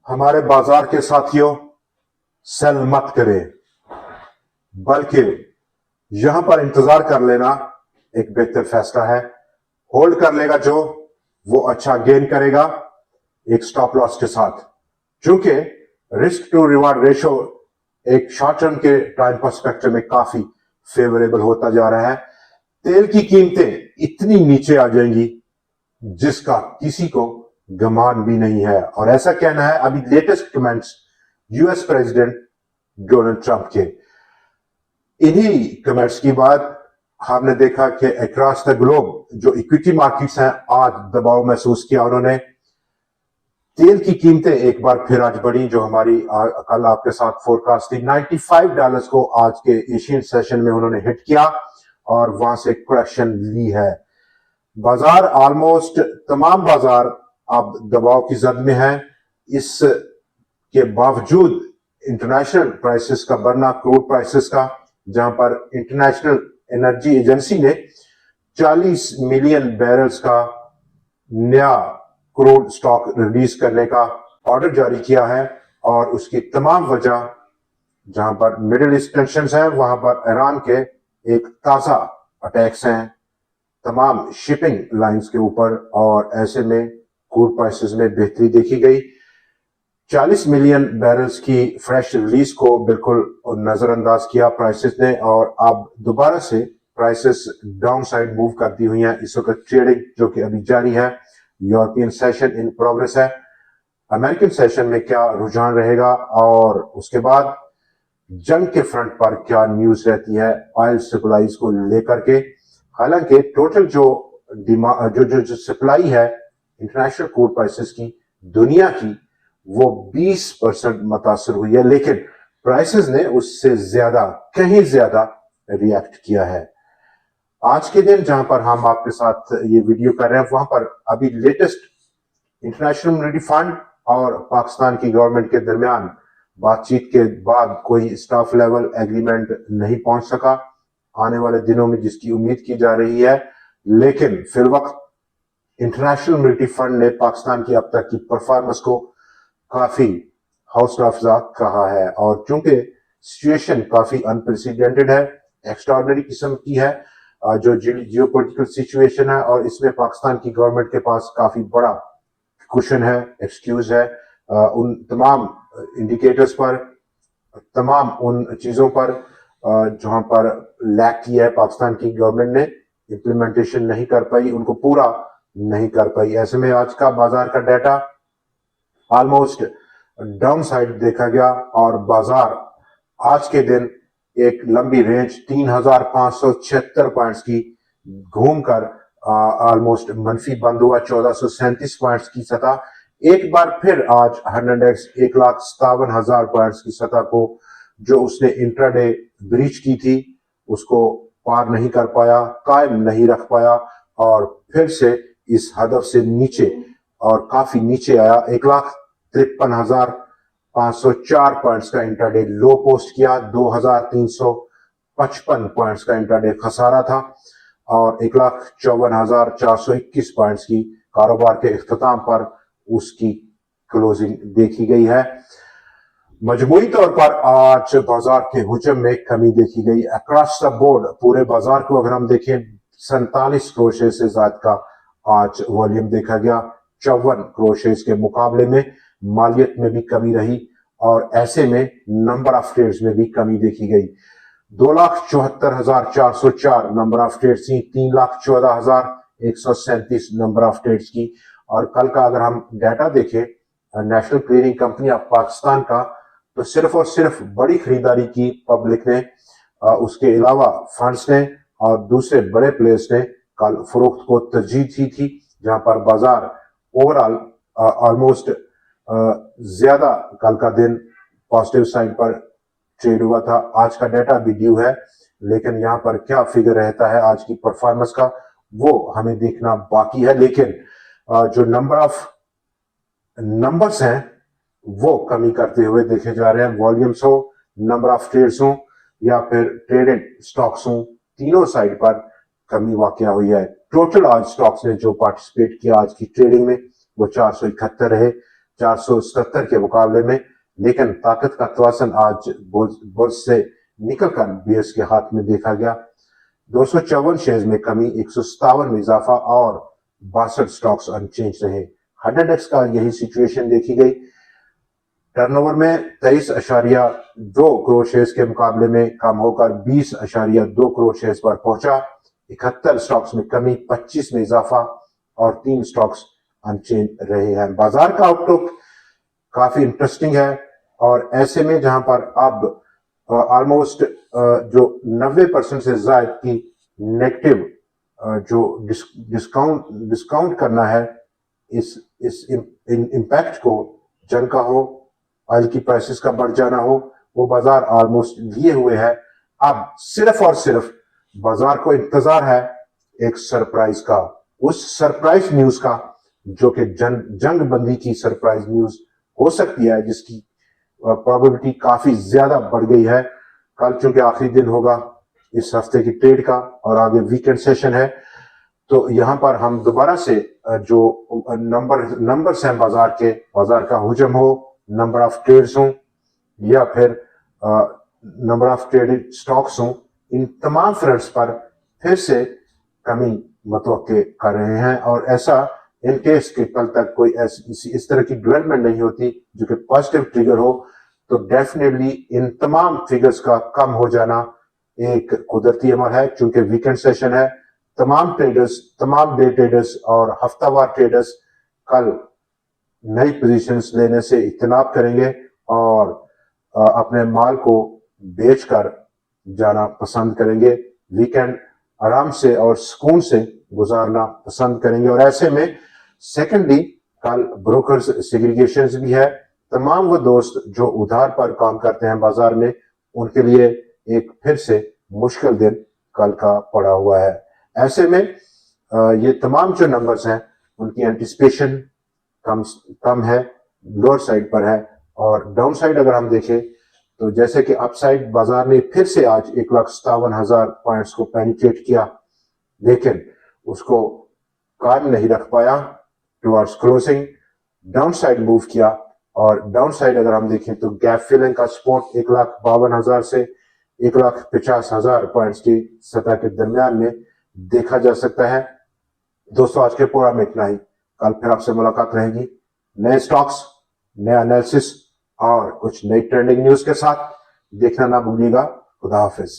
हमारे बाजार के साथियों, सेल मत करें, बल्कि यहां पर इंतजार कर लेना एक बेहतर फैसला है। होल्ड कर लेगा जो, वो अच्छा गेन करेगा एक स्टॉप लॉस के साथ, क्योंकि रिस्क टू रिवार्ड रेशो एक शॉर्ट टर्म के टाइम पर्सपेक्टिव में काफी फेवरेबल होता जा रहा है। तेल की कीमतें इतनी नीचे आ जाएंगी जिसका किसी को गमान भी नहीं है, और ऐसा कहना है अभी latest comments US president Donald Trump के। इन्हीं कमेंट्स की बात हमने देखा कि अक्रॉस द ग्लोब जो इक्विटी मार्केट्स हैं, आज दबाव महसूस किया उन्होंने। तेल की कीमतें एक बार फिर आज बढ़ी, जो हमारी कल आपके साथ फोरकास्ट थी। $95 को आज के एशियन सेशन में उन्होंने हिट किया और वहां से करेक्शन ली है। बाजार ऑलमोस्ट तमाम बाजार अब दबाव की जद में है। इसके बावजूद इंटरनेशनल प्राइसेस का बढ़ना, क्रूड प्राइसेस का, जहां पर इंटरनेशनल एनर्जी एजेंसी ने 40 मिलियन बैरल्स का नया क्रूड स्टॉक रिलीज करने का ऑर्डर जारी किया है। और उसकी तमाम वजह, जहां पर मिडिल ईस्ट टेंशन है, वहां पर ईरान के एक ताजा अटैक्स हैं तमाम शिपिंग लाइंस के ऊपर, और ऐसे में क्रूड प्राइसेस में बेहतरी देखी गई। 40 मिलियन बैरल्स की फ्रेश रिलीज को बिल्कुल नजरअंदाज किया प्राइसेस ने, और अब दोबारा से प्राइसेस डाउन साइड मूव करती हुई हैं। इस वक्त ट्रेडिंग जो कि अभी जारी है, यूरोपियन सेशन इन प्रोग्रेस है। अमेरिकन सेशन में क्या रुझान रहेगा, और उसके बाद जंग के फ्रंट पर क्या न्यूज रहती है ऑयल सप्लाईज को लेकर के। हालांकि टोटल जो सप्लाई है इंटरनेशनल क्रूड प्राइसेस की दुनिया की, वो 20% मुतासर हुई है, लेकिन प्राइसेस ने उससे ज्यादा, कहीं ज्यादा रिएक्ट किया है। आज के दिन जहां पर हम आपके साथ ये वीडियो कर रहे हैं, वहां पर अभी लेटेस्ट इंटरनेशनल मॉनेटरी फंड और पाकिस्तान की गवर्नमेंट के दरमियान बातचीत के बाद कोई स्टाफ लेवल एग्रीमेंट नहीं पहुंच सका। आने वाले दिनों में जिसकी उम्मीद की जा रही है, लेकिन फिर वक्त इंटरनेशनल मॉनेटरी फंड ने पाकिस्तान की अब तक की परफॉर्मेंस को काफी हौसला अफजा कहा है। और चूंकि सिचुएशन काफी अनप्रेसिडेंटेड है, एक्स्ट्राऑर्डिनरी किस्म की है, जो जियोपॉलिटिकल सिचुएशन है, और इसमें पाकिस्तान की गवर्नमेंट के पास काफी बड़ा कुशन है, एक्सक्यूज है उन तमाम इंडिकेटर्स पर, तमाम उन चीजों पर जहां पर लैक किया है पाकिस्तान की गवर्नमेंट ने, इंप्लीमेंटेशन नहीं कर पाई, उनको पूरा नहीं कर पाई। ऐसे में आज का बाजार का डाटा ऑलमोस्ट डाउन साइड देखा गया, और बाजार आज के दिन एक लंबी रेंज 3576 पॉइंट्स की घूमकर ऑलमोस्ट मंफी बंद हुआ। 1437 पॉइंट्स की सतह एक बार फिर आज 1,57,000 पॉइंट्स की सतह को, जो उसने इंट्राडे ब्रीच की थी, उसको पार नहीं कर पाया, कायम नहीं रख पाया, और फिर से इस हदफ से नीचे, और काफी नीचे आया। 1,53,504 पॉइंट्स का इंट्राडे लो पोस्ट किया। 2,355 पॉइंट्स का इंट्राडे खसारा था, और 1,54,421 पॉइंट्स की कारोबार के इख्तिताम पर उसकी क्लोजिंग देखी गई है। मजमूई तौर पर आज बाजार के हुजम में कमी देखी गई अक्रॉस द बोर्ड। पूरे बाजार को अगर हम देखें, 47 क्रोशे से ज्यादा का आज वॉल्यूम देखा गया। 54 क्रोशेज के मुकाबले में मालियत में भी कमी रही, और ऐसे में नंबर ऑफ ट्रेड्स में भी कमी देखी गई। 2,74,404 नंबर ऑफ ट्रेड्स की, 3,14,137 नंबर ऑफ ट्रेड्स की। और कल का अगर हम डाटा देखें national clearing company of Pakistan का, तो सिर्फ और सिर्फ बड़ी खरीदारी की पब्लिक ने, उसके अलावा फंड्स ने और दूसरे बड़े प्लेयर्स ने कल फरोख्त को तरजीह दी थी, जहां पर बाजार ओवरऑल ऑलमोस्ट ज्यादा कल का दिन पॉजिटिव साइड पर ट्रेड हुआ था। आज का डाटा भी ड्यू है, लेकिन यहां पर क्या फिगर रहता है आज की परफॉर्मेंस का, वो हमें देखना बाकी है। लेकिन जो नंबर्स हैं वो कमी करते हुए देखे जा रहे हैं। वॉल्यूम्स हो, नंबर ऑफ ट्रेड्स हो, या फिर ट्रेडेड स्टॉक्स हो, तीनों साइड पर कमी वाकया हुई है। टोटल आज स्टॉक्स ने जो पार्टिसिपेट किया आज की ट्रेडिंग में, वो 471 रहे। 477 के मुकाबले में, लेकिन ताकत का तवासन आज बुर्ज से निकलकर बीएस के हाथ में देखा गया। 254 शेयर्स में कमी, 157 में इजाफा और 62 स्टॉक्स अनचेंज रहे। 100x का यही सिचुएशन देखी गई। टर्नओवर में 23.2 करोड़ शेयर्स के मुकाबले में कम होकर 20.2 करोड़ शेयर्स पर पहुंचा। 71 स्टॉक्स में कमी, 25 में इजाफा और 3 स्टॉक्स अनचेंज रहे हैं। बाजार का आउटलुक काफी इंटरेस्टिंग है और ऐसे में जहां पर अब ऑलमोस्ट जो 90% से ज्यादा की नेगेटिव जो डिस्काउंट करना है, इस इम्पैक्ट को, जंग का हो, ऑयल की प्राइसेस का बढ़ जाना हो, वो बाजार ऑलमोस्ट लिए हुए है। अब सिर्फ और सिर्फ बाजार को इंतजार है एक सरप्राइज का, उस सरप्राइज न्यूज का जो कि जंग बंदी की सरप्राइज न्यूज हो सकती है, जिसकी प्रोबेबिलिटी काफी ज्यादा बढ़ गई है। कल चूंकि आखिरी दिन होगा इस हफ्ते की ट्रेड का और आगे वीकेंड सेशन है, तो यहां पर हम दोबारा से जो नंबर्स हैं बाजार का हुजम हो, नंबर ऑफ ट्रेड्स हो या फिर नंबर ऑफ ट्रेडेड स्टॉक्स हो, इन तमाम फ्रंट्स पर फिर से कमी मुतवक्के कर रहे हैं। और ऐसा इन केस के कल तक कोई इस तरह की डेवलपमेंट नहीं होती जो कि पॉजिटिव ट्रिगर हो, तो डेफिनेटली इन तमाम फिगर्स का कम हो जाना एक कुदरती अमल है। चूंकि वीकेंड सेशन है, तमाम ट्रेडर्स, तमाम डे ट्रेडर्स और हफ्तावार ट्रेडर्स कल नई पोजीशंस लेने से इज्तनाब करेंगे और अपने माल को बेचकर जाना पसंद करेंगे। वीकेंड आराम से और सुकून से गुजारना पसंद करेंगे। और ऐसे में सेकेंडली कल ब्रोकर्स सेग्रीगेशंस भी है। तमाम वो दोस्त जो उधार पर काम करते हैं बाजार में, उनके लिए एक फिर से मुश्किल दिन कल का पड़ा हुआ है। ऐसे में ये तमाम जो नंबर्स हैं उनकी एंटिसिपेशन कम है, लोअर साइड पर है। और डाउन साइड अगर हम देखें तो जैसे कि अपसाइड बाजार ने फिर से आज 1,57,000 पॉइंट्स को पेनिट्रेट किया, लेकिन उसको कायम नहीं रख पाया towards closing, down side move किया। और डाउन साइड अगर हम देखें तो गैप फिलिंग का सपोर्ट 1,52,000 से 1,50,000 पॉइंट्स की सतह के दरमियान में देखा जा सकता है। दोस्तों, आज के प्रोग्राम में इतना ही। कल फिर आपसे मुलाकात रहेगी नए स्टॉक्स, नया एनालिसिस और कुछ नई ट्रेंडिंग न्यूज के साथ। देखना ना भूलिएगा। खुदा हाफिज।